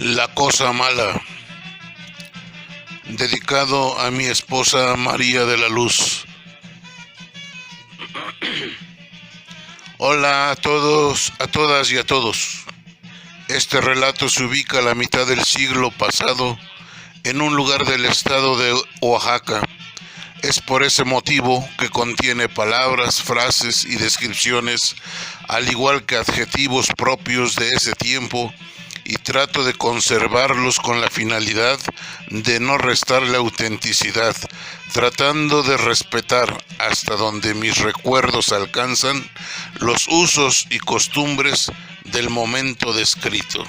La cosa mala, dedicado a mi esposa María de la Luz. Hola a todos, a todas y a todos. Este relato se ubica a la mitad del siglo pasado en un lugar del estado de Oaxaca. Es por ese motivo que contiene palabras, frases y descripciones, al igual que adjetivos propios de ese tiempo, y trato de conservarlos con la finalidad de no restarle autenticidad, tratando de respetar hasta donde mis recuerdos alcanzan los usos y costumbres del momento descrito.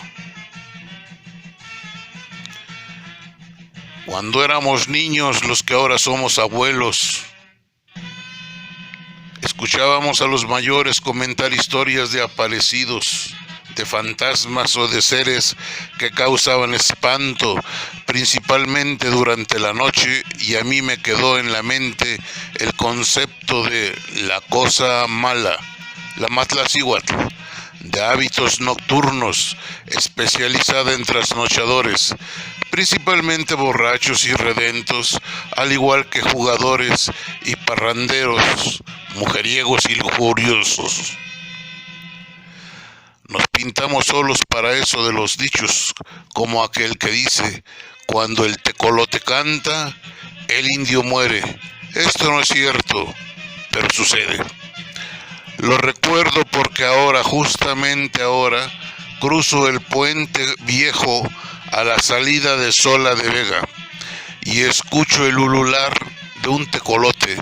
Cuando éramos niños, los que ahora somos abuelos, escuchábamos a los mayores comentar historias de aparecidos, de fantasmas o de seres que causaban espanto, principalmente durante la noche, y a mí me quedó en la mente el concepto de la cosa mala, la Matlacíhuatl, de hábitos nocturnos, especializada en trasnochadores, principalmente borrachos y redentos, al igual que jugadores y parranderos, mujeriegos y lujuriosos. Nos pintamos solos para eso de los dichos, como aquel que dice: cuando el tecolote canta, el indio muere. Esto no es cierto, pero sucede. Lo recuerdo porque ahora, justamente ahora, cruzo el puente viejo a la salida de Sola de Vega y escucho el ulular de un tecolote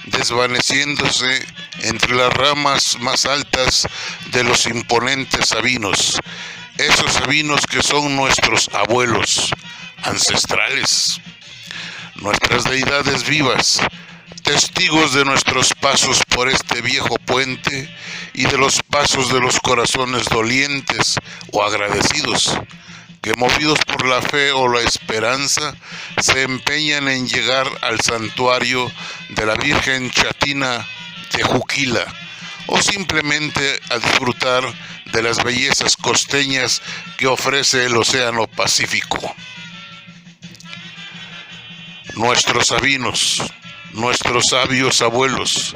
desvaneciéndose entre las ramas más altas de los imponentes sabinos, esos sabinos que son nuestros abuelos ancestrales, nuestras deidades vivas, testigos de nuestros pasos por este viejo puente y de los pasos de los corazones dolientes o agradecidos, que movidos por la fe o la esperanza se empeñan en llegar al santuario de la Virgen Chatina de Juquila, o simplemente a disfrutar de las bellezas costeñas que ofrece el Océano Pacífico. Nuestros sabinos, nuestros sabios abuelos,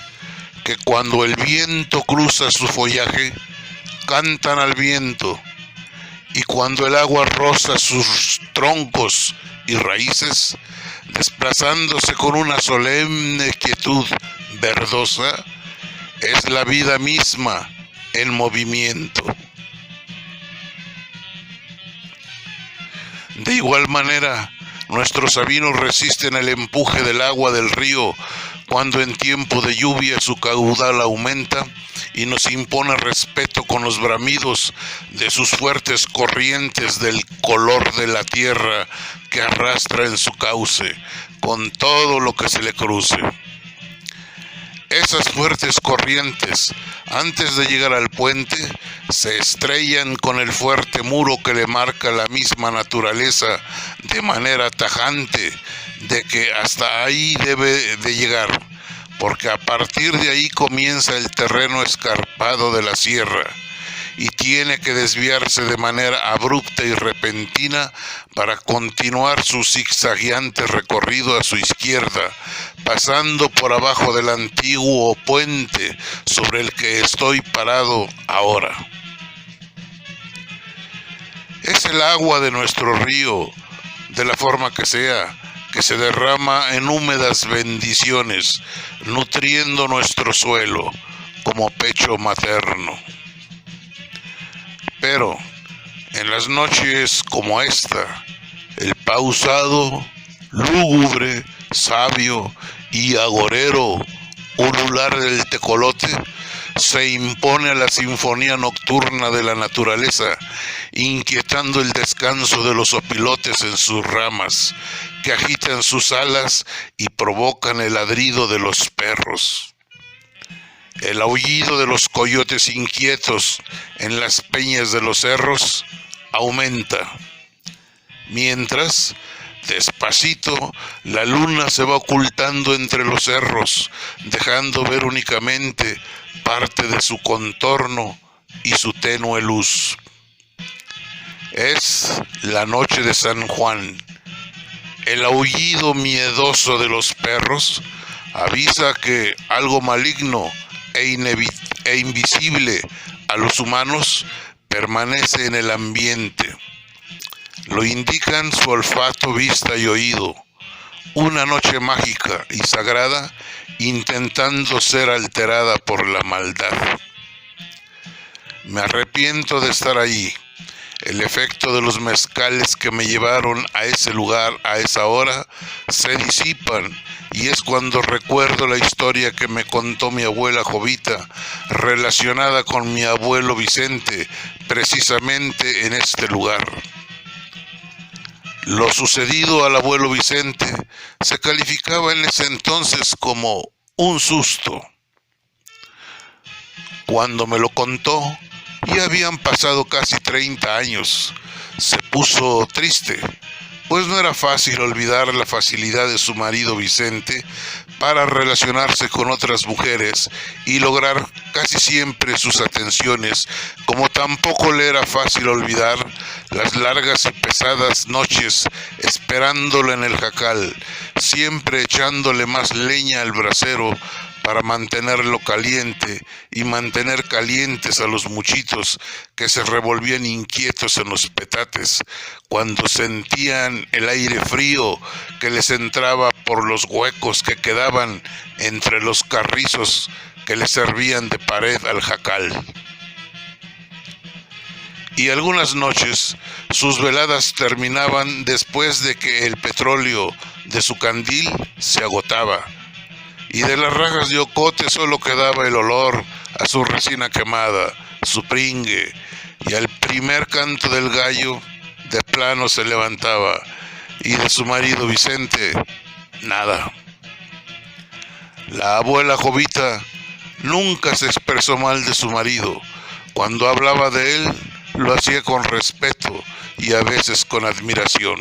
que cuando el viento cruza su follaje, cantan al viento, y cuando el agua roza sus troncos y raíces, desplazándose con una solemne quietud verdosa, es la vida misma en movimiento. De igual manera, nuestros sabinos resisten el empuje del agua del río cuando en tiempo de lluvia su caudal aumenta y nos impone respeto con los bramidos de sus fuertes corrientes del color de la tierra que arrastra en su cauce con todo lo que se le cruce. Esas fuertes corrientes, antes de llegar al puente, se estrellan con el fuerte muro que le marca la misma naturaleza de manera tajante de que hasta ahí debe de llegar, porque a partir de ahí comienza el terreno escarpado de la sierra y tiene que desviarse de manera abrupta y repentina para continuar su zigzagueante recorrido a su izquierda, pasando por abajo del antiguo puente sobre el que estoy parado ahora. Es el agua de nuestro río, de la forma que sea, que se derrama en húmedas bendiciones, nutriendo nuestro suelo como pecho materno. Pero en las noches como esta, el pausado, lúgubre, sabio y agorero ulular del tecolote se impone a la sinfonía nocturna de la naturaleza, inquietando el descanso de los opilotes en sus ramas, que agitan sus alas y provocan el ladrido de los perros. El aullido de los coyotes inquietos en las peñas de los cerros aumenta, mientras, despacito, la luna se va ocultando entre los cerros, dejando ver únicamente parte de su contorno y su tenue luz. Es la noche de San Juan. El aullido miedoso de los perros avisa que algo maligno e invisible a los humanos permanece en el ambiente. Lo indican su olfato, vista y oído. Una noche mágica y sagrada intentando ser alterada por la maldad. Me arrepiento de estar allí. El efecto de los mezcales que me llevaron a ese lugar a esa hora se disipan y es cuando recuerdo la historia que me contó mi abuela Jovita relacionada con mi abuelo Vicente precisamente en este lugar. Lo sucedido al abuelo Vicente se calificaba en ese entonces como un susto. Cuando me lo contó, ya habían pasado casi 30 años. Se puso triste, pues no era fácil olvidar la facilidad de su marido Vicente para relacionarse con otras mujeres y lograr casi siempre sus atenciones, como tampoco le era fácil olvidar las largas y pesadas noches esperándolo en el jacal, siempre echándole más leña al brasero para mantenerlo caliente y mantener calientes a los muchitos que se revolvían inquietos en los petates cuando sentían el aire frío que les entraba por los huecos que quedaban entre los carrizos que le servían de pared al jacal. Y algunas noches sus veladas terminaban después de que el petróleo de su candil se agotaba y de las rajas de ocote solo quedaba el olor a su resina quemada, su pringue, y al primer canto del gallo de plano se levantaba, y de su marido Vicente, nada. La abuela Jovita nunca se expresó mal de su marido. Cuando hablaba de él, lo hacía con respeto y a veces con admiración,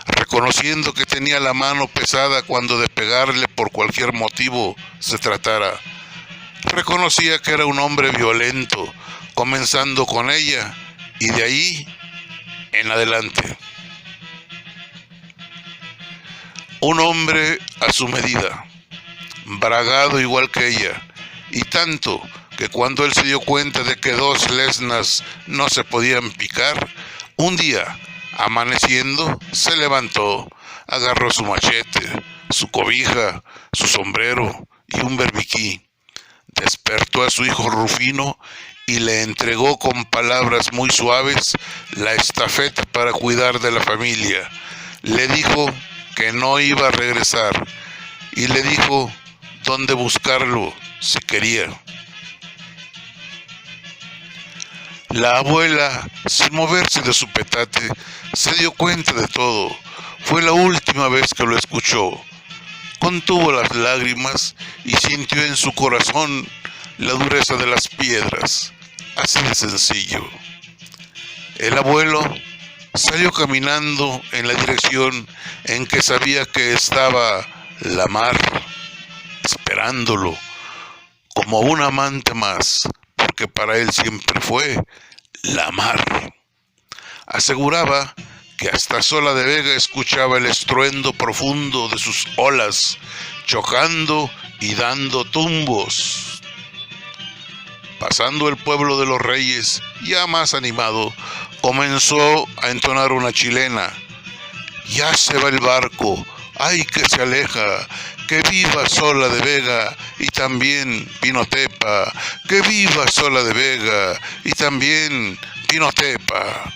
reconociendo que tenía la mano pesada cuando de pegarle por cualquier motivo se tratara. Reconocía que era un hombre violento, comenzando con ella y de ahí en adelante. Un hombre a su medida, bragado igual que ella, y tanto que cuando él se dio cuenta de que dos lesnas no se podían picar, un día, amaneciendo, se levantó, agarró su machete, su cobija, su sombrero y un berbiquí. Despertó a su hijo Rufino y le entregó con palabras muy suaves la estafeta para cuidar de la familia. Le dijo que no iba a regresar y le dijo dónde buscarlo si quería. La abuela, sin moverse de su petate, se dio cuenta de todo. Fue la última vez que lo escuchó. Contuvo las lágrimas y sintió en su corazón la dureza de las piedras. Así de sencillo. El abuelo salió caminando en la dirección en que sabía que estaba la mar, esperándolo, como un amante más, porque para él siempre fue la mar. Aseguraba que hasta Sola de Vega escuchaba el estruendo profundo de sus olas, chocando y dando tumbos. Pasando el pueblo de los Reyes, ya más animado, comenzó a entonar una chilena. Ya se va el barco, ay que se aleja, que viva Sola de Vega y también Pinotepa, que viva Sola de Vega y también Pinotepa.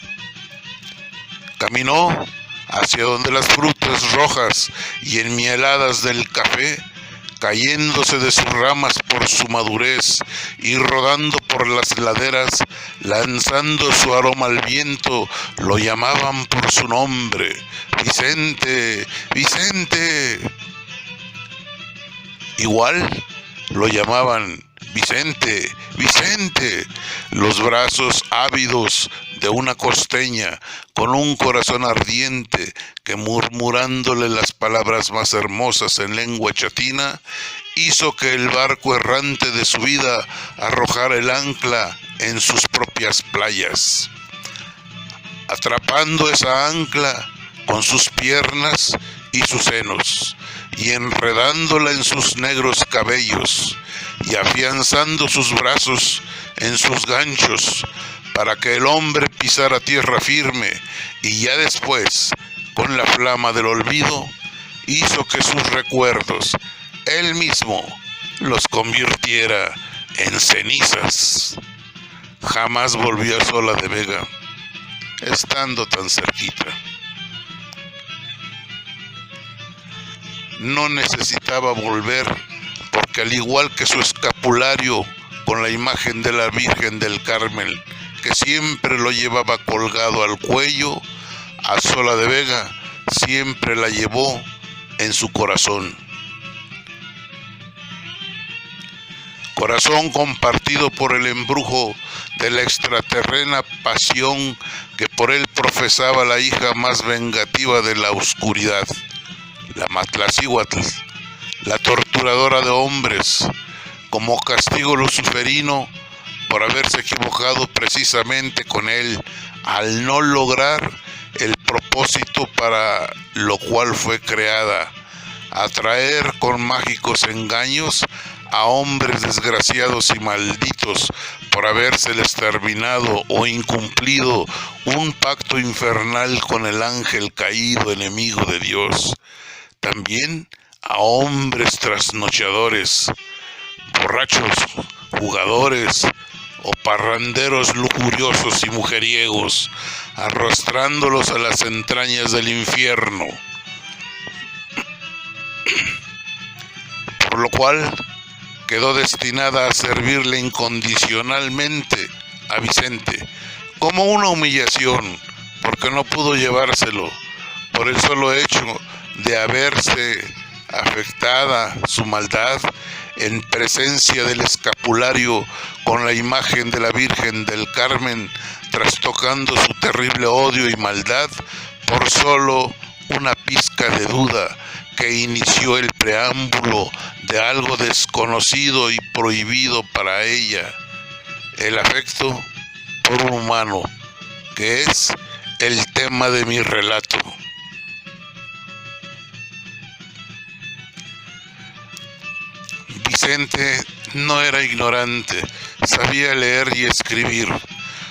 Caminó hacia donde las frutas rojas y enmieladas del café, cayéndose de sus ramas por su madurez y rodando por las laderas, lanzando su aroma al viento, lo llamaban por su nombre: Vicente, Vicente. Igual lo llamaban Vicente, Vicente. Los brazos ávidos de una costeña con un corazón ardiente que, murmurándole las palabras más hermosas en lengua chatina, hizo que el barco errante de su vida arrojara el ancla en sus propias playas. atrapando esa ancla con sus piernas y sus senos, y enredándola en sus negros cabellos, y afianzando sus brazos en sus ganchos, para que el hombre pisara tierra firme, y ya después, con la flama del olvido, hizo que sus recuerdos, él mismo, los convirtiera en cenizas. Jamás volvió a Sola de Vega, estando tan cerquita. No necesitaba volver, porque al igual que su escapulario con la imagen de la Virgen del Carmen, que siempre lo llevaba colgado al cuello, a Sola de Vega siempre la llevó en su corazón. Corazón compartido por el embrujo de la extraterrena pasión que por él profesaba la hija más vengativa de la oscuridad, la Matlacíhuatl, la torturadora de hombres, como castigo luciferino por haberse equivocado precisamente con él al no lograr el propósito para lo cual fue creada, atraer con mágicos engaños a hombres desgraciados y malditos por habérseles terminado o incumplido un pacto infernal con el ángel caído, enemigo de Dios. También a hombres trasnochadores, borrachos, jugadores o parranderos lujuriosos y mujeriegos, arrastrándolos a las entrañas del infierno. Por lo cual quedó destinada a servirle incondicionalmente a Vicente, como una humillación, porque no pudo llevárselo por el solo hecho de haberse afectada su maldad en presencia del escapulario con la imagen de la Virgen del Carmen, trastocando su terrible odio y maldad por solo una pizca de duda que inició el preámbulo de algo desconocido y prohibido para ella, el afecto por un humano, que es el tema de mi relato. Vicente no era ignorante, sabía leer y escribir.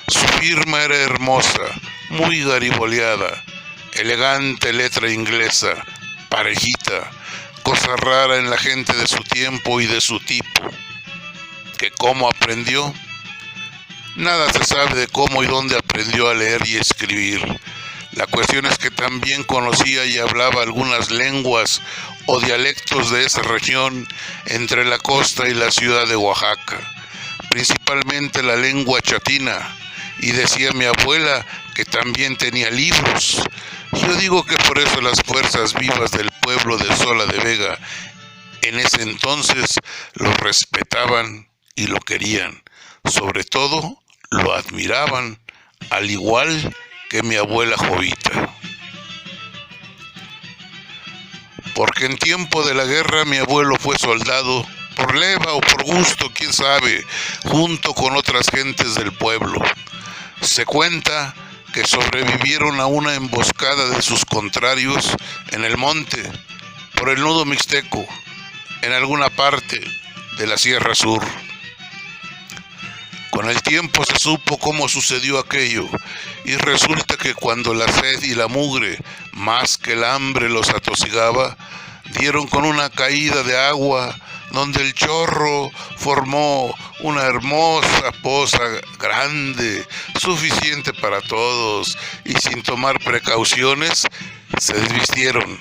Su firma era hermosa, muy gariboleada, elegante letra inglesa, parejita, cosa rara en la gente de su tiempo y de su tipo. ¿Que cómo aprendió? Nada se sabe de cómo y dónde aprendió a leer y escribir. La cuestión es que también conocía y hablaba algunas lenguas o dialectos de esa región entre la costa y la ciudad de Oaxaca, principalmente la lengua chatina, y decía mi abuela que también tenía libros. Yo digo que por eso las fuerzas vivas del pueblo de Sola de Vega en ese entonces lo respetaban y lo querían, sobre todo lo admiraban, al igual que mi abuela Jovita. Porque en tiempo de la guerra mi abuelo fue soldado, por leva o por gusto, quién sabe, junto con otras gentes del pueblo. Se cuenta que sobrevivieron a una emboscada de sus contrarios en el monte, por el nudo mixteco, en alguna parte de la Sierra Sur. Con el tiempo se supo cómo sucedió aquello, y resulta que cuando la sed y la mugre, más que el hambre, los atosigaba, dieron con una caída de agua donde el chorro formó una hermosa poza grande, suficiente para todos, y sin tomar precauciones, se desvistieron.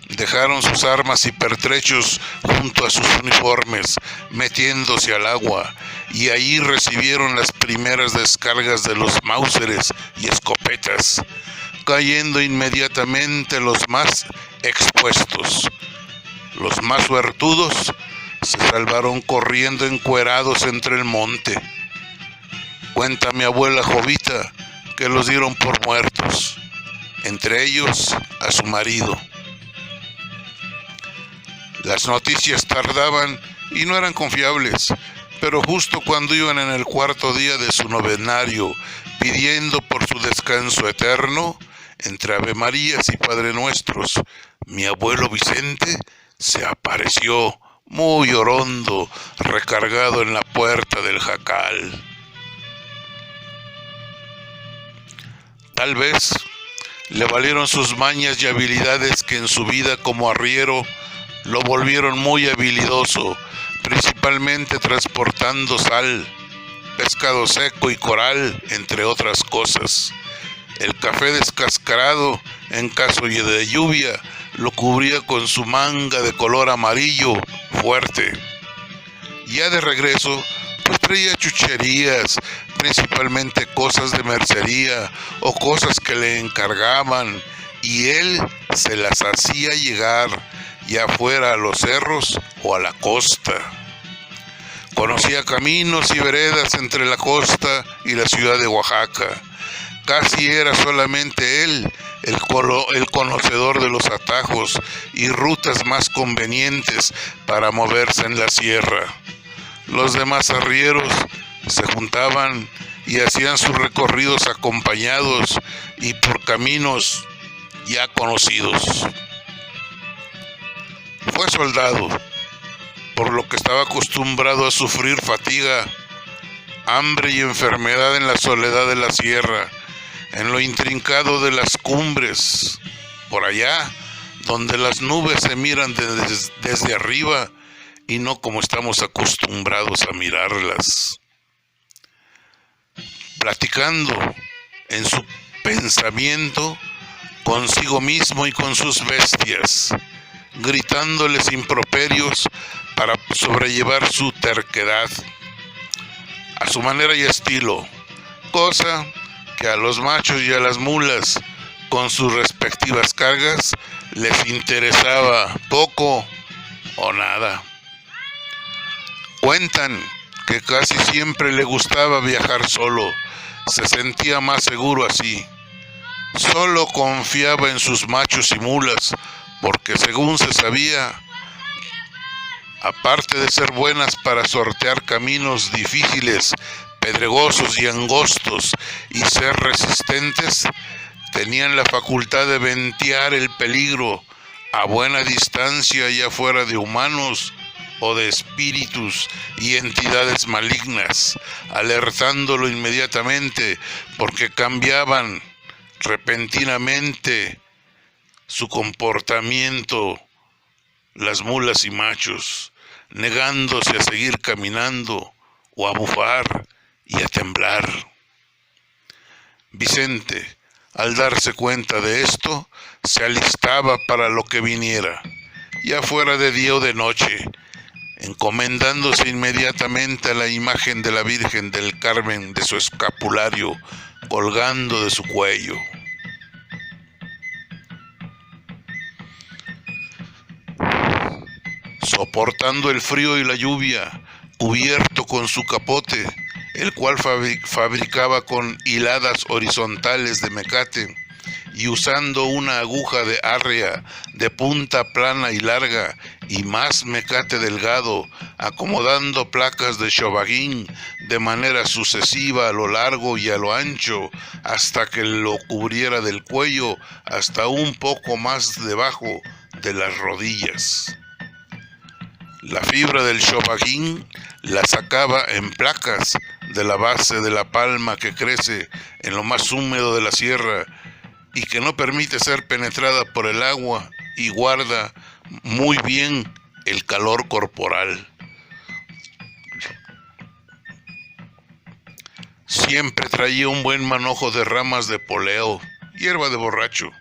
Dejaron sus armas y pertrechos junto a sus uniformes, metiéndose al agua, y allí recibieron las primeras descargas de los máuseres y escopetas, cayendo inmediatamente los más expuestos. Los más suertudos se salvaron corriendo encuerados entre el monte. Cuenta mi abuela Jovita que los dieron por muertos, entre ellos a su marido. Las noticias tardaban y no eran confiables, pero justo cuando iban en el cuarto día de su novenario, pidiendo por su descanso eterno, entre avemarías y Padre Nuestros, mi abuelo Vicente se apareció muy orondo, recargado en la puerta del jacal. Tal vez le valieron sus mañas y habilidades que en su vida como arriero lo volvieron muy habilidoso, principalmente transportando sal, pescado seco y coral, entre otras cosas. El café descascarado, en caso de lluvia, lo cubría con su manga de color amarillo fuerte. Ya de regreso, pues traía chucherías, principalmente cosas de mercería o cosas que le encargaban, y él se las hacía llegar, ya fuera a los cerros o a la costa. Conocía caminos y veredas entre la costa y la ciudad de Oaxaca. Casi era solamente él el conocedor de los atajos y rutas más convenientes para moverse en la sierra. Los demás arrieros se juntaban y hacían sus recorridos acompañados y por caminos ya conocidos. Fue soldado, por lo que estaba acostumbrado a sufrir fatiga, hambre y enfermedad en la soledad de la sierra, en lo intrincado de las cumbres, por allá donde las nubes se miran desde arriba y no como estamos acostumbrados a mirarlas. Platicando en su pensamiento consigo mismo y con sus bestias, gritándoles improperios para sobrellevar su terquedad, a su manera y estilo, cosa que a los machos y a las mulas, con sus respectivas cargas, les interesaba poco o nada. Cuentan que casi siempre le gustaba viajar solo, se sentía más seguro así. Solo confiaba en sus machos y mulas, porque según se sabía, aparte de ser buenas para sortear caminos difíciles, pedregosos y angostos, y ser resistentes, tenían la facultad de ventear el peligro a buena distancia, ya fuera de humanos o de espíritus y entidades malignas, alertándolo inmediatamente porque cambiaban repentinamente su comportamiento las mulas y machos, negándose a seguir caminando o a bufar y a temblar. Vicente, al darse cuenta de esto, se alistaba para lo que viniera, ya fuera de día o de noche, encomendándose inmediatamente a la imagen de la Virgen del Carmen de su escapulario colgando de su cuello. Soportando el frío y la lluvia, cubierto con su capote, el cual fabricaba con hiladas horizontales de mecate, y usando una aguja de arrea de punta plana y larga y más mecate delgado, acomodando placas de chobaguín de manera sucesiva a lo largo y a lo ancho hasta que lo cubriera del cuello hasta un poco más debajo de las rodillas. La fibra del chobaguín la sacaba en placas de la base de la palma que crece en lo más húmedo de la sierra y que no permite ser penetrada por el agua y guarda muy bien el calor corporal. Siempre traía un buen manojo de ramas de poleo, hierba de borracho,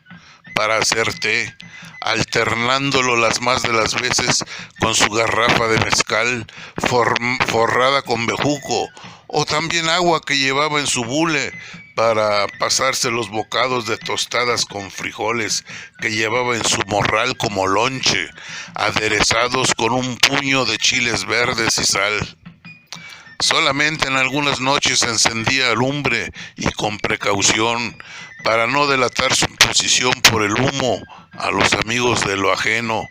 para hacer té, alternándolo las más de las veces con su garrafa de mezcal forrada con bejuco, o también agua que llevaba en su bule para pasarse los bocados de tostadas con frijoles que llevaba en su morral como lonche, aderezados con un puño de chiles verdes y sal. Solamente en algunas noches encendía lumbre y con precaución, para no delatar su posición por el humo a los amigos de lo ajeno,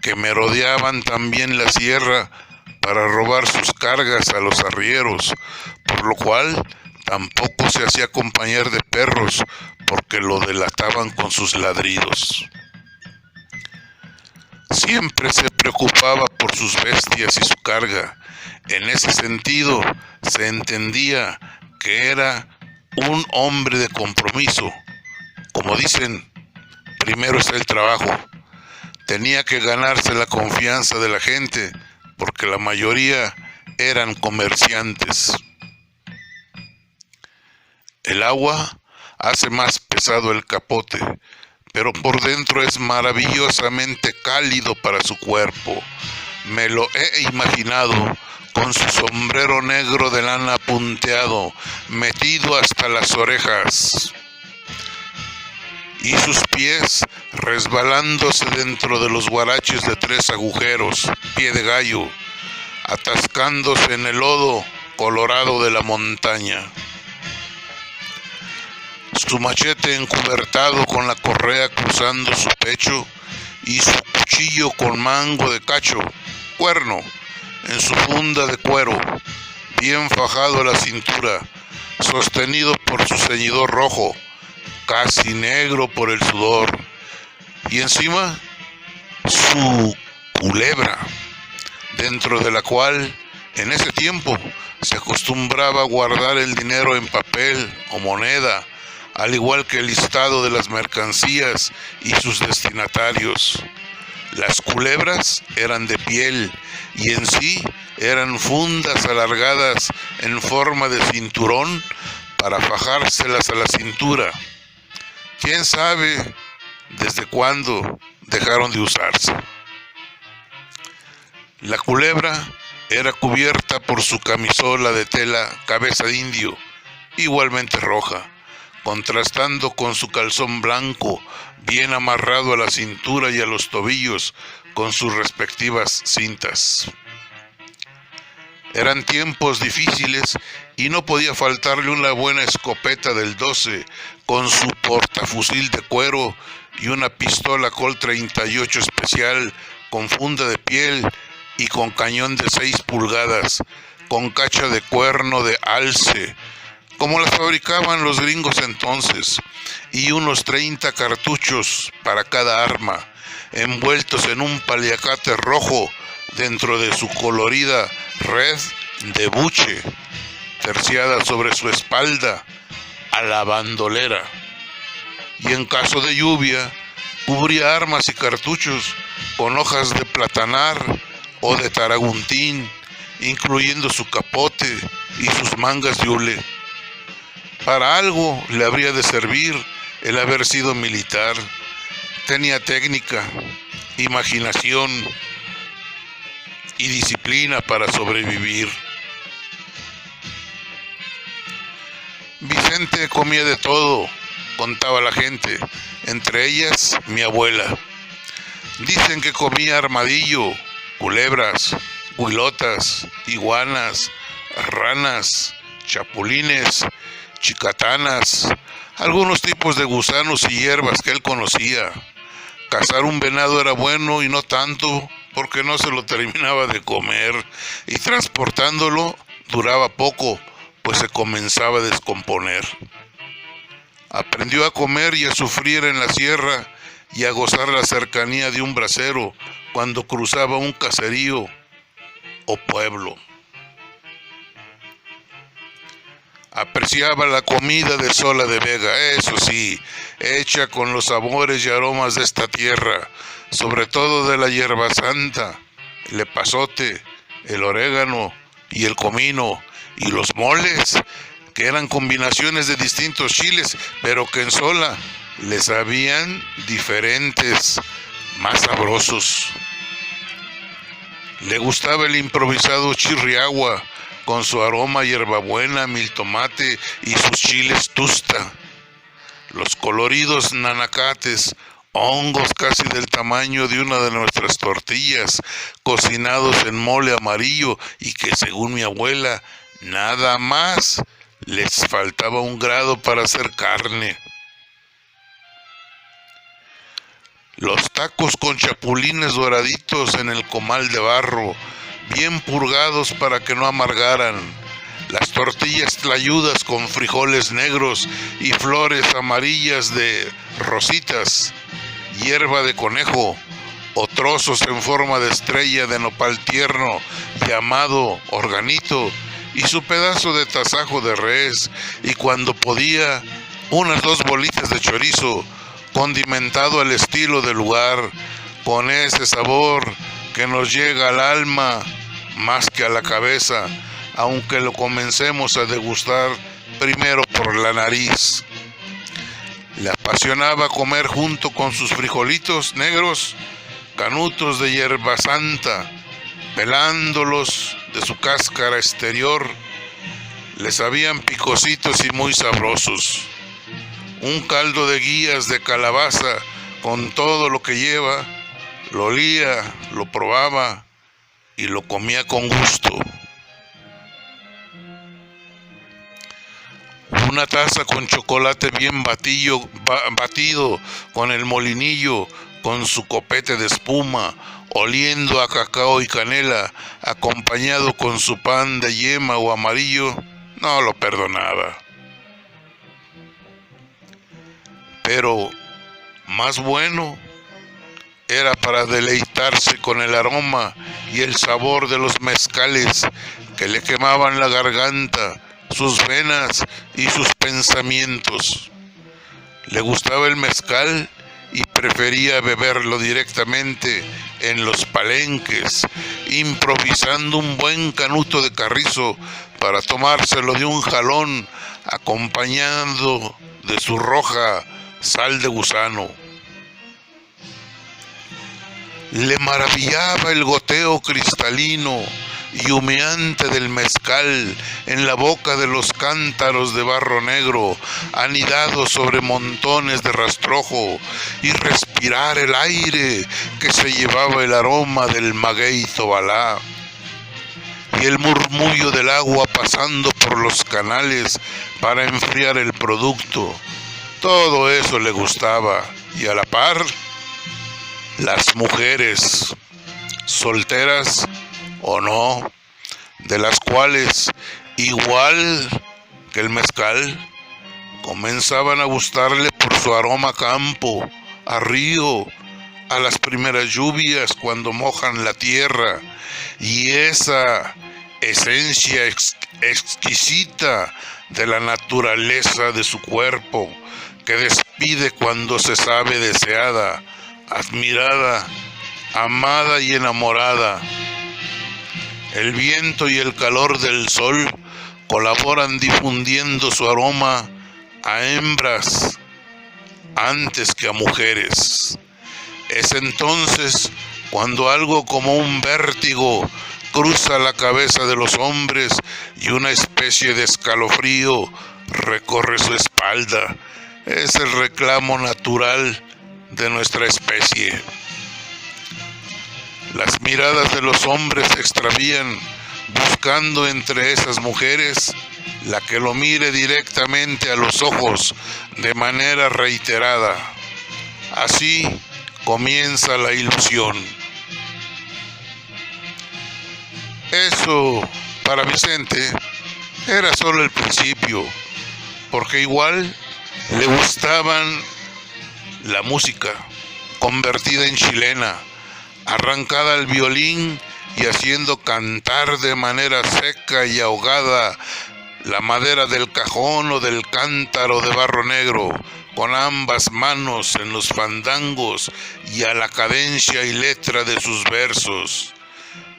que merodeaban también la sierra para robar sus cargas a los arrieros, por lo cual Tampoco se hacía acompañar de perros, porque lo delataban con sus ladridos. Siempre se preocupaba por sus bestias y su carga. En ese sentido, se entendía que era un hombre de compromiso. Como dicen, primero está el trabajo. Tenía que ganarse la confianza de la gente, porque la mayoría eran comerciantes. El agua hace más pesado el capote, pero por dentro es maravillosamente cálido para su cuerpo. Me lo he imaginado con su sombrero negro de lana punteado, metido hasta las orejas, y sus pies resbalándose dentro de los guaraches de 3 agujeros, pie de gallo, atascándose en el lodo colorado de la montaña. Su machete encubertado con la correa cruzando su pecho y su cuchillo con mango de cacho, cuerno, en su funda de cuero, bien fajado a la cintura, sostenido por su ceñidor rojo, casi negro por el sudor, y encima su culebra, dentro de la cual en ese tiempo se acostumbraba a guardar el dinero en papel o moneda, al igual que el listado de las mercancías y sus destinatarios. Las culebras eran de piel y en sí eran fundas alargadas en forma de cinturón para fajárselas a la cintura. ¿Quién sabe desde cuándo dejaron de usarse? La culebra era cubierta por su camisola de tela cabeza de indio, igualmente roja, contrastando con su calzón blanco, bien amarrado a la cintura y a los tobillos con sus respectivas cintas. Eran tiempos difíciles y no podía faltarle una buena escopeta del 12 con su portafusil de cuero y una pistola Colt 38 especial con funda de piel y con cañón de 6 pulgadas, con cacha de cuerno de alce, como las fabricaban los gringos entonces, y unos 30 cartuchos para cada arma, envueltos en un paliacate rojo dentro de su colorida red de buche, terciada sobre su espalda a la bandolera. Y en caso de lluvia, cubría armas y cartuchos con hojas de platanar o de taraguntín, incluyendo su capote y sus mangas de hule. Para algo le habría de servir el haber sido militar. Tenía técnica, imaginación y disciplina para sobrevivir. Vicente comía de todo, contaba la gente, entre ellas mi abuela. Dicen que comía armadillo, culebras, huilotas, iguanas, ranas, chapulines, chicatanas, algunos tipos de gusanos y hierbas que él conocía. Cazar un venado era bueno y no tanto, porque no se lo terminaba de comer, y transportándolo duraba poco, pues se comenzaba a descomponer. Aprendió a comer y a sufrir en la sierra y a gozar la cercanía de un bracero cuando cruzaba un caserío o pueblo. Apreciaba la comida de Sola de Vega, eso sí, hecha con los sabores y aromas de esta tierra, sobre todo de la hierba santa, el epazote, el orégano y el comino, y los moles, que eran combinaciones de distintos chiles, pero que en Sola les sabían diferentes, más sabrosos. Le gustaba el improvisado chirriagua, con su aroma hierbabuena, miltomate y sus chiles tusta. Los coloridos nanacates, hongos casi del tamaño de una de nuestras tortillas, cocinados en mole amarillo y que según mi abuela, nada más les faltaba un grado para hacer carne. Los tacos con chapulines doraditos en el comal de barro, bien purgados para que no amargaran. las tortillas tlayudas con frijoles negros y flores amarillas de rositas, hierba de conejo o trozos en forma de estrella de nopal tierno llamado organito, y su pedazo de tasajo de res, y cuando podía, unas 2 bolitas de chorizo condimentado al estilo del lugar, con ese sabor que nos llega al alma más que a la cabeza, aunque lo comencemos a degustar primero por la nariz. Le apasionaba comer junto con sus frijolitos negros, canutos de hierba santa, pelándolos de su cáscara exterior. Les sabían picositos y muy sabrosos. Un caldo de guías de calabaza con todo lo que lleva, lo olía, lo probaba y lo comía con gusto. Una taza con chocolate bien batido con el molinillo, con su copete de espuma, oliendo a cacao y canela, acompañado con su pan de yema o amarillo, no lo perdonaba. Pero más bueno era para deleitarse con el aroma y el sabor de los mezcales que le quemaban la garganta, sus venas y sus pensamientos. Le gustaba el mezcal y prefería beberlo directamente en los palenques, improvisando un buen canuto de carrizo para tomárselo de un jalón, acompañado de su roja sal de gusano. Le maravillaba el goteo cristalino y humeante del mezcal en la boca de los cántaros de barro negro, anidados sobre montones de rastrojo, y respirar el aire que se llevaba el aroma del maguey tobalá, y el murmullo del agua pasando por los canales para enfriar el producto. Todo eso le gustaba, y a la par, las mujeres, solteras o no, de las cuales, igual que el mezcal, comenzaban a gustarle por su aroma a campo, a río, a las primeras lluvias cuando mojan la tierra, y esa esencia exquisita de la naturaleza de su cuerpo, que despide cuando se sabe deseada, admirada, amada y enamorada. El viento y el calor del sol colaboran difundiendo su aroma a hembras antes que a mujeres. Es entonces cuando algo como un vértigo cruza la cabeza de los hombres y una especie de escalofrío recorre su espalda. Es el reclamo natural de nuestra especie. Las miradas de los hombres se extravían buscando entre esas mujeres la que lo mire directamente a los ojos de manera reiterada. Así comienza la ilusión. Eso, para Vicente, era solo el principio, porque igual le gustaban la música, convertida en chilena, arrancada al violín y haciendo cantar de manera seca y ahogada la madera del cajón o del cántaro de barro negro, con ambas manos en los fandangos y a la cadencia y letra de sus versos.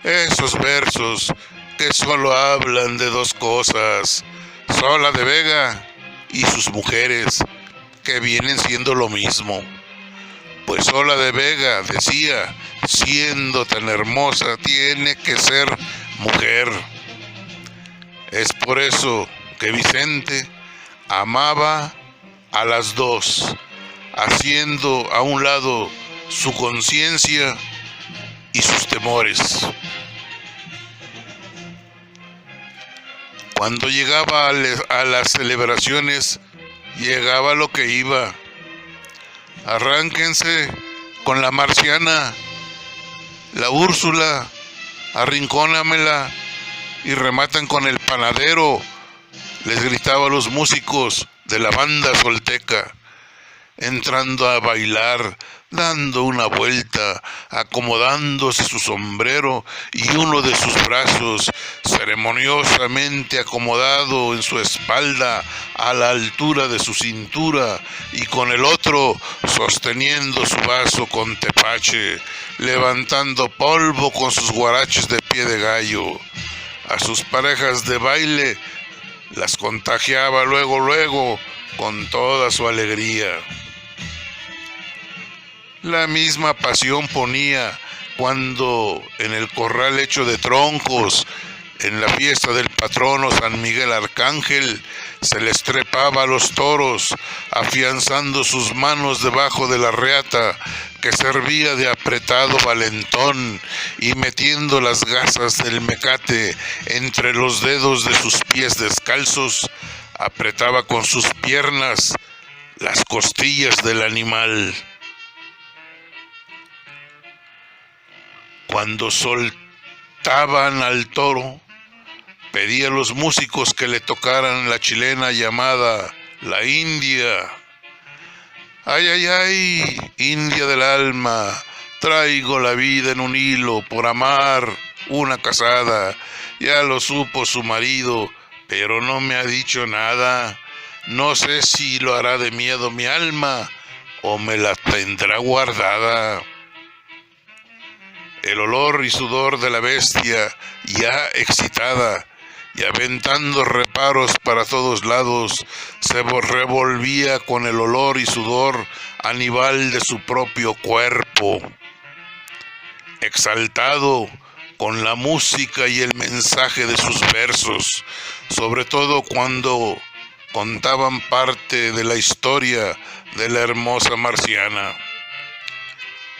Esos versos que solo hablan de dos cosas, Sola de Vega y sus mujeres, que vienen siendo lo mismo. Pues Sola de Vega decía, siendo tan hermosa, tiene que ser mujer. Es por eso que Vicente amaba a las dos, haciendo a un lado su conciencia y sus temores. Cuando llegaba a las celebraciones, llegaba lo que iba. Arránquense con la marciana, la Úrsula, arrincónamela, y rematan con el panadero, les gritaba a los músicos de la banda solteca, entrando a bailar, dando una vuelta, acomodándose su sombrero y uno de sus brazos ceremoniosamente acomodado en su espalda a la altura de su cintura y con el otro sosteniendo su vaso con tepache, levantando polvo con sus guaraches de pie de gallo. A sus parejas de baile las contagiaba luego con toda su alegría. La misma pasión ponía cuando en el corral hecho de troncos, en la fiesta del patrono San Miguel Arcángel, se les trepaba a los toros, afianzando sus manos debajo de la reata, que servía de apretado valentón, y metiendo las gasas del mecate entre los dedos de sus pies descalzos, apretaba con sus piernas las costillas del animal. Cuando soltaban al toro, pedía a los músicos que le tocaran la chilena llamada La India. Ay, ay, ay, India del alma, traigo la vida en un hilo por amar una casada. Ya lo supo su marido, pero no me ha dicho nada. No sé si lo hará de miedo mi alma o me la tendrá guardada. El olor y sudor de la bestia, ya excitada y aventando reparos para todos lados, se revolvía con el olor y sudor animal de su propio cuerpo. Exaltado con la música y el mensaje de sus versos, sobre todo cuando contaban parte de la historia de la hermosa Marciana.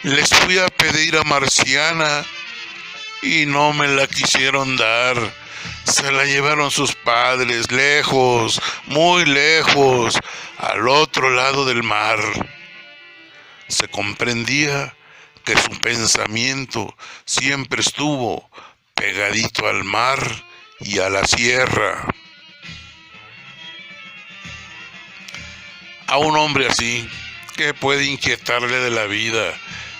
Les fui a pedir a Marciana y no me la quisieron dar. Se la llevaron sus padres lejos, muy lejos, al otro lado del mar. Se comprendía que su pensamiento siempre estuvo pegadito al mar y a la sierra. A un hombre así, ¿qué puede inquietarle de la vida?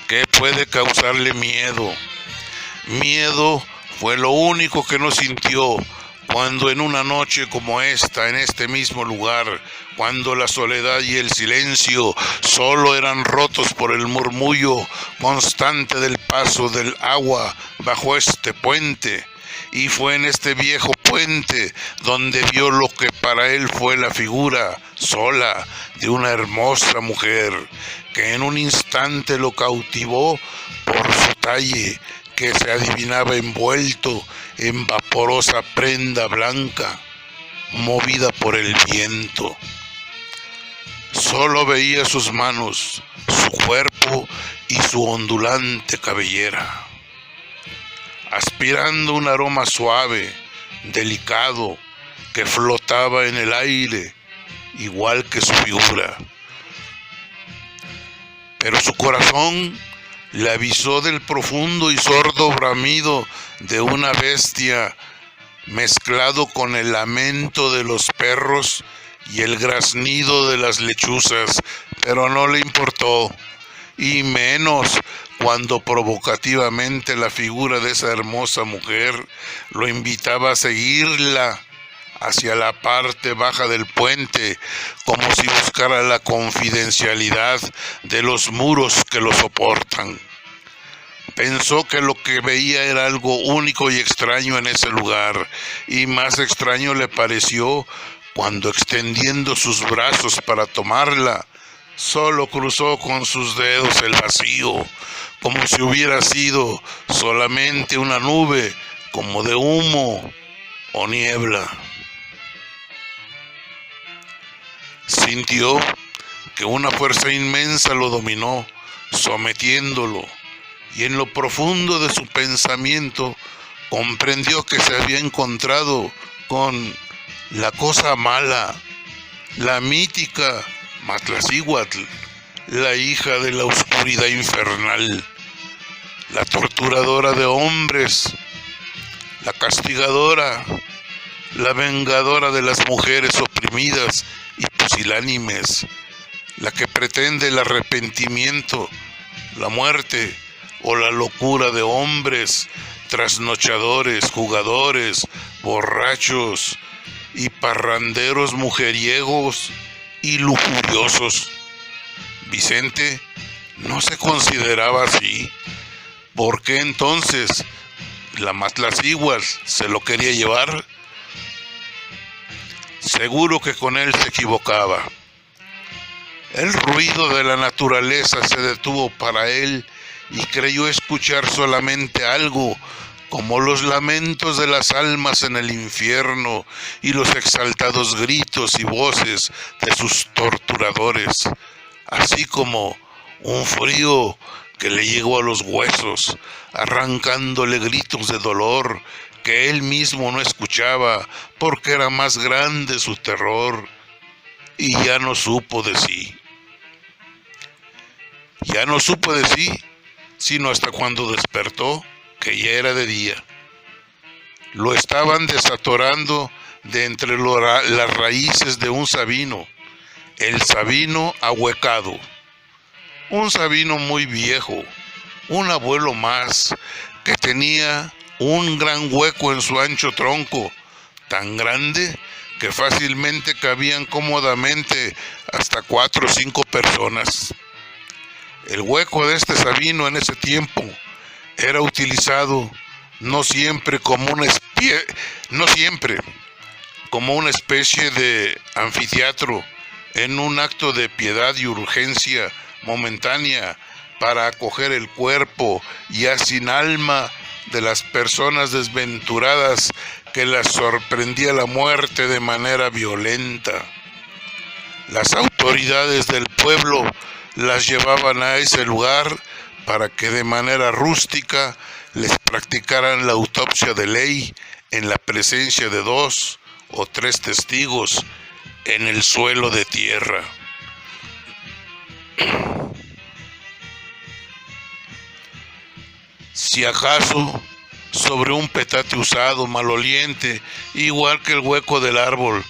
¿Qué puede causarle miedo? Miedo fue lo único que no sintió cuando en una noche como esta, en este mismo lugar, cuando la soledad y el silencio solo eran rotos por el murmullo constante del paso del agua bajo este puente, y fue en este viejo puente donde vio lo que para él fue la figura sola de una hermosa mujer, que en un instante lo cautivó por su talle, que se adivinaba envuelto en vaporosa prenda blanca, movida por el viento. Solo veía sus manos, su cuerpo y su ondulante cabellera, aspirando un aroma suave, delicado, que flotaba en el aire, igual que su figura. Pero su corazón le avisó del profundo y sordo bramido de una bestia, mezclado con el lamento de los perros y el graznido de las lechuzas, pero no le importó, y menos cuando provocativamente la figura de esa hermosa mujer lo invitaba a seguirla hacia la parte baja del puente, como si buscara la confidencialidad de los muros que lo soportan. Pensó que lo que veía era algo único y extraño en ese lugar, y más extraño le pareció cuando, extendiendo sus brazos para tomarla, solo cruzó con sus dedos el vacío, como si hubiera sido solamente una nube, como de humo o niebla. Sintió que una fuerza inmensa lo dominó, sometiéndolo, y en lo profundo de su pensamiento comprendió que se había encontrado con la cosa mala, la mítica Matlacíhuatl, la hija de la oscuridad infernal, la torturadora de hombres, la castigadora, la vengadora de las mujeres oprimidas y pusilánimes, la que pretende el arrepentimiento, la muerte o la locura de hombres trasnochadores, jugadores, borrachos y parranderos mujeriegos y lujuriosos. Vicente no se consideraba así. ¿Por qué entonces la Matlacíhuatl se lo quería llevar? Seguro que con él se equivocaba. El ruido de la naturaleza se detuvo para él y creyó escuchar solamente algo como los lamentos de las almas en el infierno y los exaltados gritos y voces de sus torturadores, así como un frío que le llegó a los huesos, arrancándole gritos de dolor que él mismo no escuchaba porque era más grande su terror, y ya no supo de sí. Ya no supo de sí, sino hasta cuando despertó, que ya era de día. Lo estaban desatorando de entre las raíces de un sabino, el sabino ahuecado. Un sabino muy viejo, un abuelo más, que tenía un gran hueco en su ancho tronco, tan grande que fácilmente cabían cómodamente hasta 4 o 5 personas. El hueco de este sabino en ese tiempo era utilizado no siempre como una especie de anfiteatro en un acto de piedad y urgencia momentánea para acoger el cuerpo ya sin alma de las personas desventuradas que las sorprendía la muerte de manera violenta. Las autoridades del pueblo las llevaban a ese lugar para que de manera rústica les practicaran la autopsia de ley en la presencia de 2 o 3 testigos en el suelo de tierra. Si acaso sobre un petate usado, maloliente, igual que el hueco del árbol,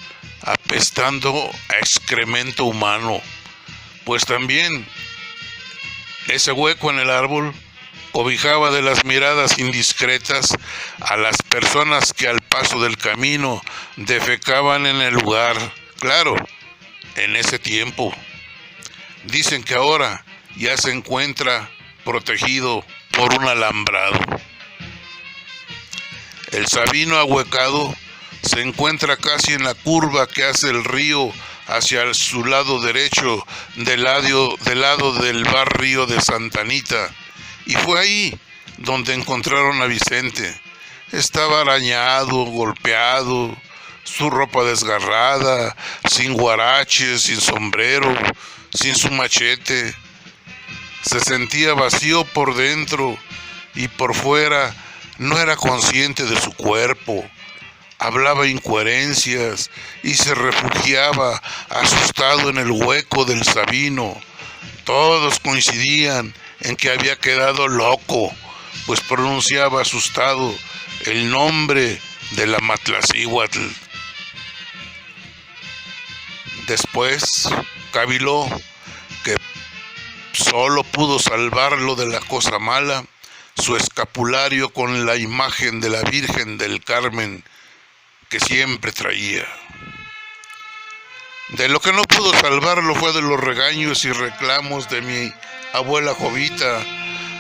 apestando a excremento humano, pues también ese hueco en el árbol cobijaba de las miradas indiscretas a las personas que al paso del camino defecaban en el lugar. Claro, en ese tiempo. Dicen que ahora ya se encuentra protegido por un alambrado. El sabino ahuecado se encuentra casi en la curva que hace el río hacia su lado derecho del lado del barrio de Santa Anita, y fue ahí donde encontraron a Vicente. Estaba arañado, golpeado, su ropa desgarrada, sin guaraches, sin sombrero, sin su machete. Se sentía vacío por dentro y por fuera no era consciente de su cuerpo. Hablaba incoherencias y se refugiaba asustado en el hueco del sabino. Todos coincidían en que había quedado loco, pues pronunciaba asustado el nombre de la Matlacíhuatl. Después caviló que solo pudo salvarlo de la cosa mala su escapulario con la imagen de la Virgen del Carmen que siempre traía. De lo que no pudo salvarlo fue de los regaños y reclamos de mi abuela Jovita,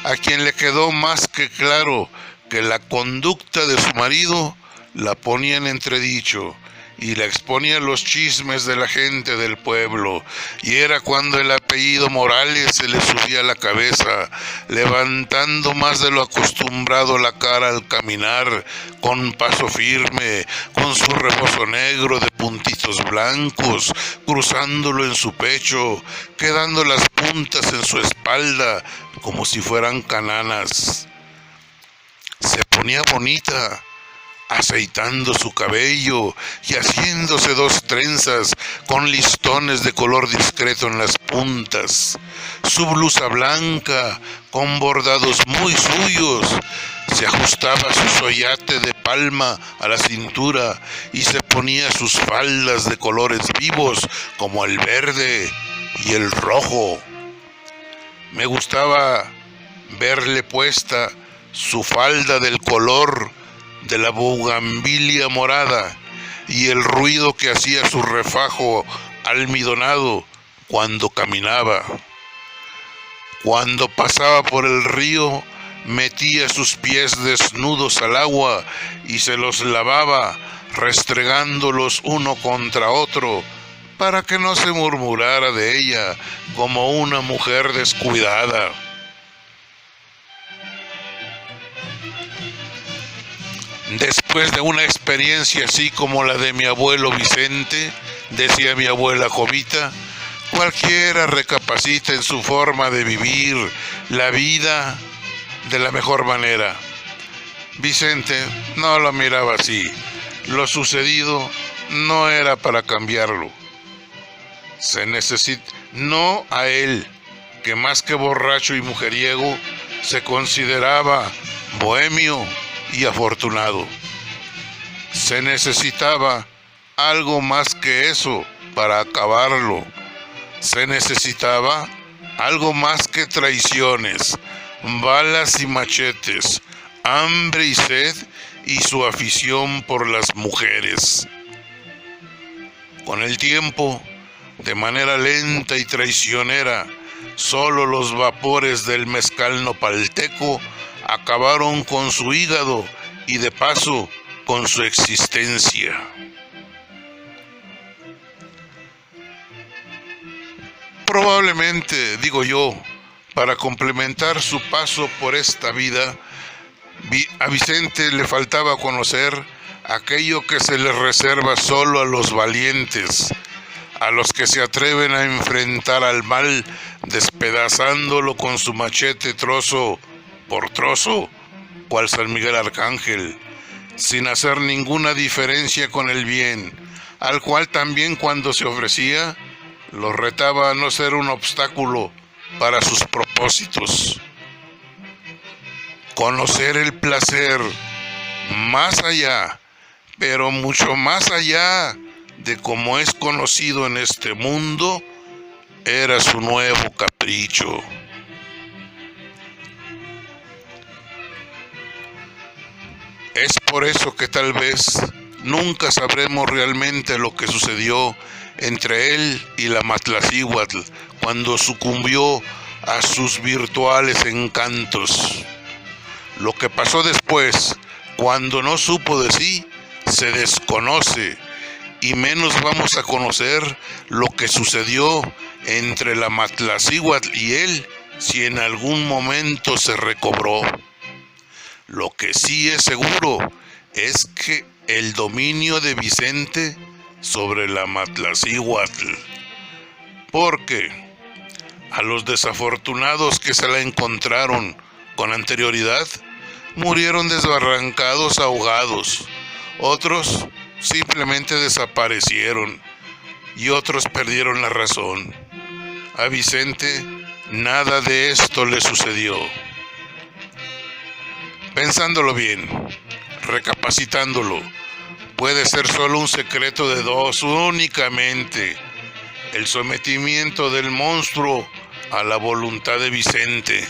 a quien le quedó más que claro que la conducta de su marido la ponía en entredicho y la exponía a los chismes de la gente del pueblo, y era cuando el apellido Morales se le subía a la cabeza, levantando más de lo acostumbrado la cara al caminar, con paso firme, con su rebozo negro de puntitos blancos, cruzándolo en su pecho, quedando las puntas en su espalda como si fueran cananas. Se ponía bonita, aceitando su cabello y haciéndose 2 trenzas con listones de color discreto en las puntas. Su blusa blanca, con bordados muy suyos, se ajustaba a su soyate de palma a la cintura y se ponía sus faldas de colores vivos como el verde y el rojo. Me gustaba verle puesta su falda del color de la bugambilia morada y el ruido que hacía su refajo almidonado cuando caminaba. Cuando pasaba por el río, metía sus pies desnudos al agua y se los lavaba, restregándolos uno contra otro, para que no se murmurara de ella como una mujer descuidada. Después de una experiencia así como la de mi abuelo Vicente, decía mi abuela Jovita, cualquiera recapacita en su forma de vivir la vida de la mejor manera. Vicente no lo miraba así. Lo sucedido no era para cambiarlo. Se necesita, no a él, que más que borracho y mujeriego, se consideraba bohemio y afortunado. Se necesitaba algo más que eso para acabarlo. Se necesitaba algo más que traiciones, balas y machetes, hambre y sed y su afición por las mujeres. Con el tiempo, de manera lenta y traicionera, solo los vapores del mezcal nopalteco acabaron con su hígado y de paso con su existencia. Probablemente, digo yo, para complementar su paso por esta vida, a Vicente le faltaba conocer aquello que se le reserva solo a los valientes, a los que se atreven a enfrentar al mal despedazándolo con su machete trozo por trozo, cual San Miguel Arcángel, sin hacer ninguna diferencia con el bien, al cual también cuando se ofrecía, lo retaba a no ser un obstáculo para sus propósitos. Conocer el placer más allá, pero mucho más allá de como es conocido en este mundo, era su nuevo capricho. Es por eso que tal vez nunca sabremos realmente lo que sucedió entre él y la Matlacíhuatl cuando sucumbió a sus virtuales encantos. Lo que pasó después, cuando no supo de sí, se desconoce, y menos vamos a conocer lo que sucedió entre la Matlacíhuatl y él, si en algún momento se recobró. Lo que sí es seguro es que el dominio de Vicente sobre la Matlacíhuatl, porque a los desafortunados que se la encontraron con anterioridad, murieron desbarrancados, ahogados, otros simplemente desaparecieron y otros perdieron la razón. A Vicente nada de esto le sucedió. Pensándolo bien, recapacitándolo, puede ser solo un secreto de dos únicamente: el sometimiento del monstruo a la voluntad de Vicente.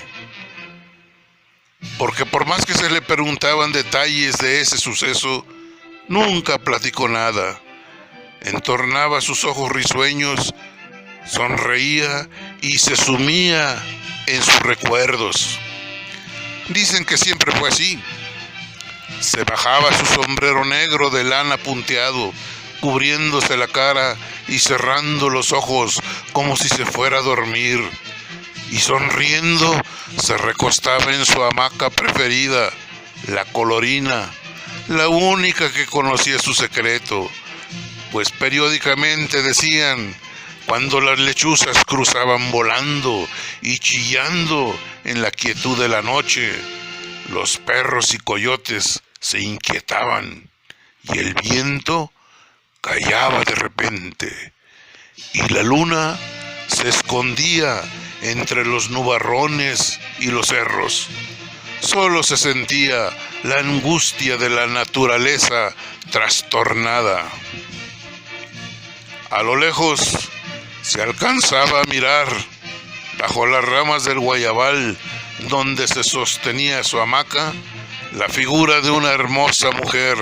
Porque por más que se le preguntaban detalles de ese suceso, nunca platicó nada. Entornaba sus ojos risueños, sonreía y se sumía en sus recuerdos. Dicen que siempre fue así. Se bajaba su sombrero negro de lana punteado, cubriéndose la cara y cerrando los ojos como si se fuera a dormir. Y sonriendo se recostaba en su hamaca preferida, la colorina, la única que conocía su secreto, pues periódicamente decían, cuando las lechuzas cruzaban volando y chillando en la quietud de la noche, los perros y coyotes se inquietaban y el viento callaba de repente y la luna se escondía entre los nubarrones y los cerros. solo se sentía la angustia de la naturaleza trastornada. A lo lejos se alcanzaba a mirar, bajo las ramas del guayabal donde se sostenía su hamaca, la figura de una hermosa mujer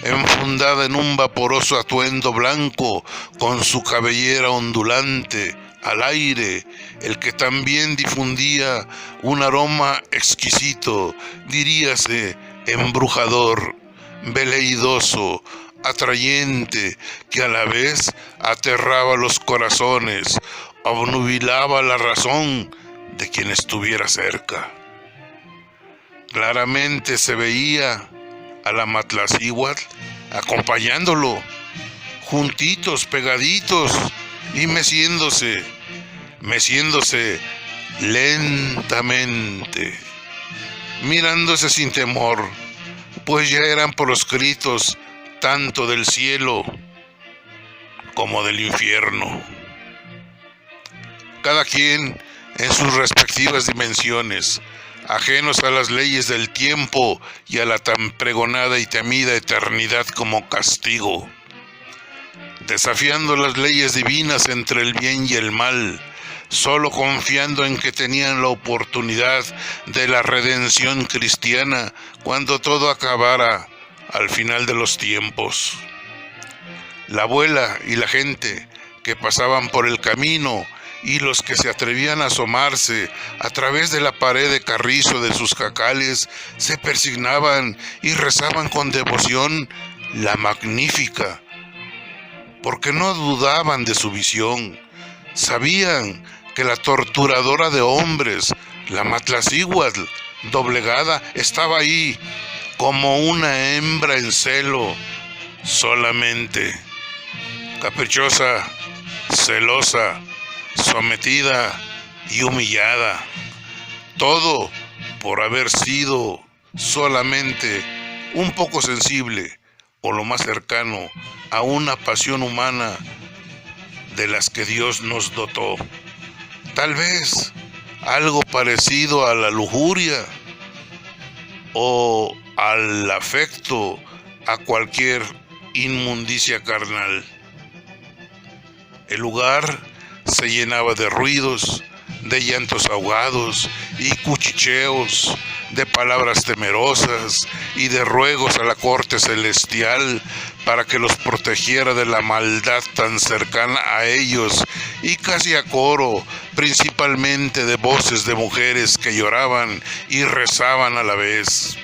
enfundada en un vaporoso atuendo blanco con su cabellera ondulante al aire, el que también difundía un aroma exquisito, diríase embrujador, veleidoso, atrayente, que a la vez aterraba los corazones, obnubilaba la razón de quien estuviera cerca. Claramente se veía a la Matlacíhuatl acompañándolo, juntitos, pegaditos y meciéndose lentamente, mirándose sin temor, pues ya eran proscritos tanto del cielo como del infierno. Cada quien en sus respectivas dimensiones, ajenos a las leyes del tiempo y a la tan pregonada y temida eternidad como castigo, desafiando las leyes divinas entre el bien y el mal, solo confiando en que tenían la oportunidad de la redención cristiana cuando todo acabara al final de los tiempos. La abuela y la gente que pasaban por el camino y los que se atrevían a asomarse a través de la pared de carrizo de sus jacales se persignaban y rezaban con devoción la Magnífica, porque no dudaban de su visión. Sabían que la torturadora de hombres, la Matlacíhuatl, doblegada, estaba ahí como una hembra en celo, solamente caprichosa, celosa, sometida y humillada, todo por haber sido solamente un poco sensible o lo más cercano a una pasión humana de las que Dios nos dotó. Tal vez algo parecido a la lujuria o al afecto a cualquier inmundicia carnal. El lugar se llenaba de ruidos, de llantos ahogados y cuchicheos, de palabras temerosas y de ruegos a la corte celestial para que los protegiera de la maldad tan cercana a ellos, y casi a coro, principalmente de voces de mujeres que lloraban y rezaban a la vez.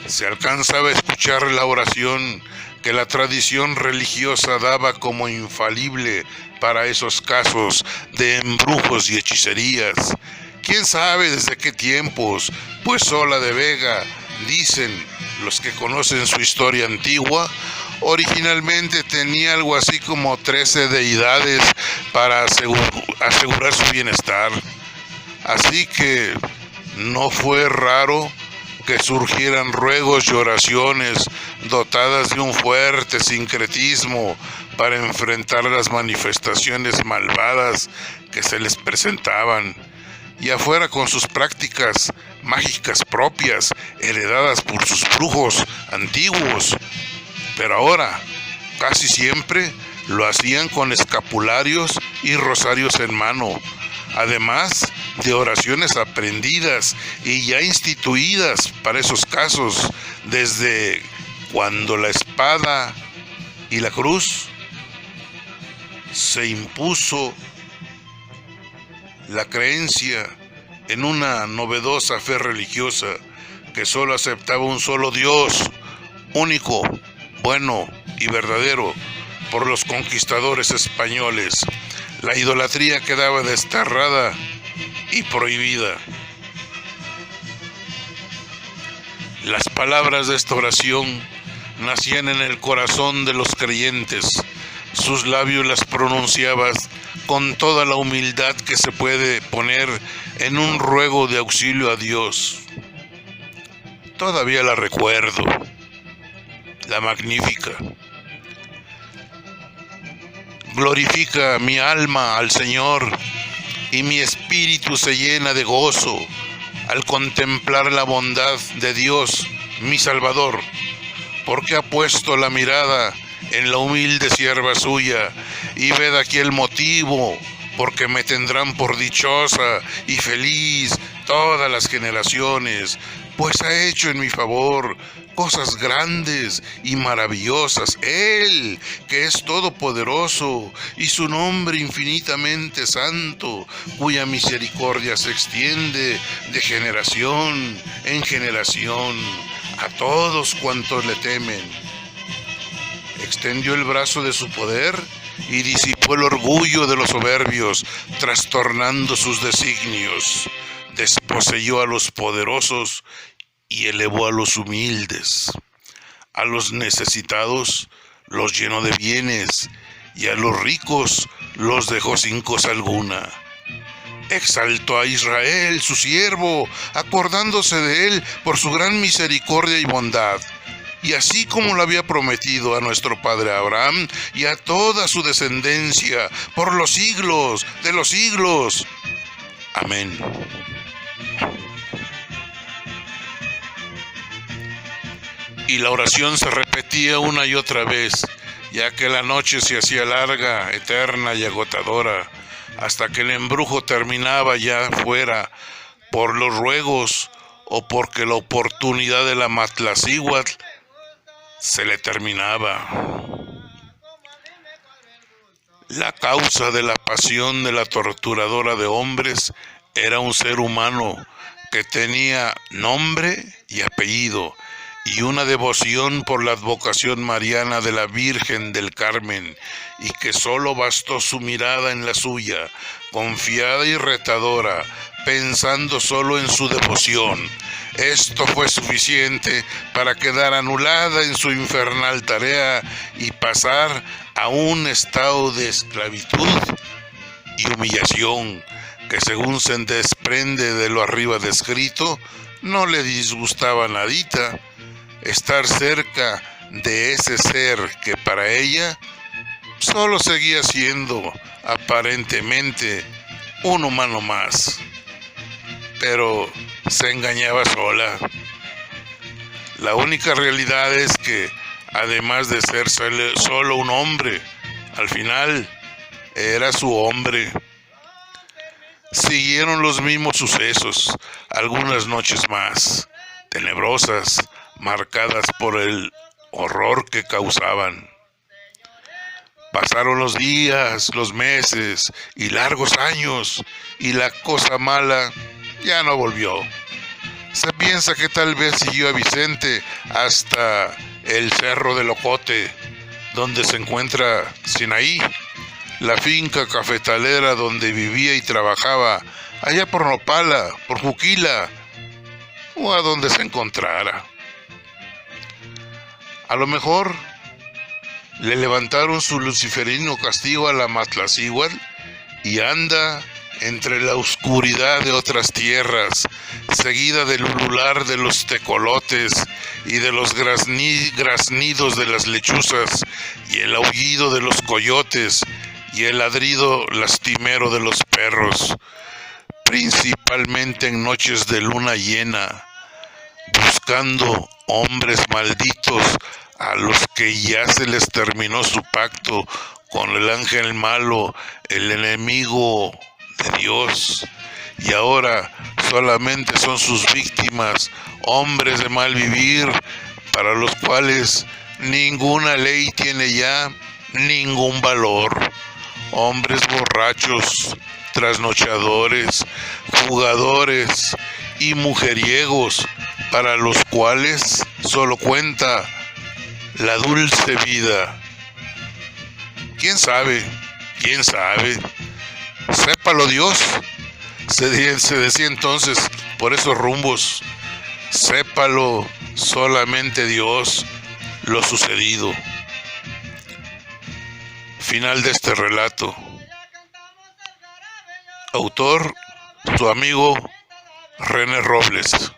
Se alcanzaba a escuchar la oración que la tradición religiosa daba como infalible para esos casos de embrujos y hechicerías. ¿Quién sabe desde qué tiempos? Pues Sola de Vega, dicen los que conocen su historia antigua, originalmente tenía algo así como 13 deidades para asegurar su bienestar. Así que no fue raro que surgieran ruegos y oraciones dotadas de un fuerte sincretismo para enfrentar las manifestaciones malvadas que se les presentaban, y afuera con sus prácticas mágicas propias, heredadas por sus brujos antiguos, pero ahora casi siempre lo hacían con escapularios y rosarios en mano, además de oraciones aprendidas y ya instituidas para esos casos desde cuando la espada y la cruz se impuso la creencia en una novedosa fe religiosa que solo aceptaba un solo Dios, único, bueno y verdadero, por los conquistadores españoles. La idolatría quedaba desterrada y prohibida. Las palabras de esta oración nacían en el corazón de los creyentes. Sus labios las pronunciaban con toda la humildad que se puede poner en un ruego de auxilio a Dios. Todavía la recuerdo, la Magnífica. Glorifica mi alma al Señor, y mi espíritu se llena de gozo al contemplar la bondad de Dios, mi Salvador, porque ha puesto la mirada en la humilde sierva suya, y ved aquí el motivo, porque me tendrán por dichosa y feliz todas las generaciones, pues ha hecho en mi favor cosas grandes y maravillosas. Él, que es todopoderoso, y su nombre infinitamente santo, cuya misericordia se extiende de generación en generación a todos cuantos le temen. Extendió el brazo de su poder y disipó el orgullo de los soberbios, trastornando sus designios. Desposeyó a los poderosos y elevó a los humildes. A los necesitados los llenó de bienes, y a los ricos los dejó sin cosa alguna. Exaltó a Israel, su siervo, acordándose de él por su gran misericordia y bondad, y así como lo había prometido a nuestro padre Abraham y a toda su descendencia por los siglos de los siglos. Amén. Y la oración se repetía una y otra vez, ya que la noche se hacía larga, eterna y agotadora, hasta que el embrujo terminaba ya fuera por los ruegos o porque la oportunidad de la Matlacíhuatl se le terminaba. La causa de la pasión de la torturadora de hombres era un ser humano que tenía nombre y apellido, y una devoción por la advocación mariana de la Virgen del Carmen, y que solo bastó su mirada en la suya, confiada y retadora, pensando solo en su devoción. Esto fue suficiente para quedar anulada en su infernal tarea y pasar a un estado de esclavitud y humillación que, según se desprende de lo arriba descrito, no le disgustaba nadita. Estar cerca de ese ser que para ella solo seguía siendo aparentemente un humano más, pero se engañaba sola. La única realidad es que, además de ser solo un hombre, al final era su hombre. Siguieron los mismos sucesos, algunas noches más, tenebrosas, marcadas por el horror que causaban. Pasaron los días, los meses y largos años, y la cosa mala ya no volvió. Se piensa que tal vez siguió a Vicente hasta el Cerro del Ocote, donde se encuentra Sinaí, la finca cafetalera donde vivía y trabajaba, allá por Nopala, por Juquila, o a donde se encontrara. A lo mejor le levantaron su luciferino castigo a la Matlacíhuatl y anda entre la oscuridad de otras tierras, seguida del ulular de los tecolotes y de los graznidos de las lechuzas, y el aullido de los coyotes y el ladrido lastimero de los perros, principalmente en noches de luna llena, buscando hombres malditos a los que ya se les terminó su pacto con el ángel malo, el enemigo de Dios, y ahora solamente son sus víctimas, hombres de mal vivir, para los cuales ninguna ley tiene ya ningún valor, hombres borrachos, trasnochadores, jugadores y mujeriegos, para los cuales solo cuenta la dulce vida. ¿Quién sabe? ¿Quién sabe? Sépalo Dios, se decía entonces por esos rumbos. Sépalo solamente Dios lo sucedido. Final de este relato. Autor, tu amigo René Robles.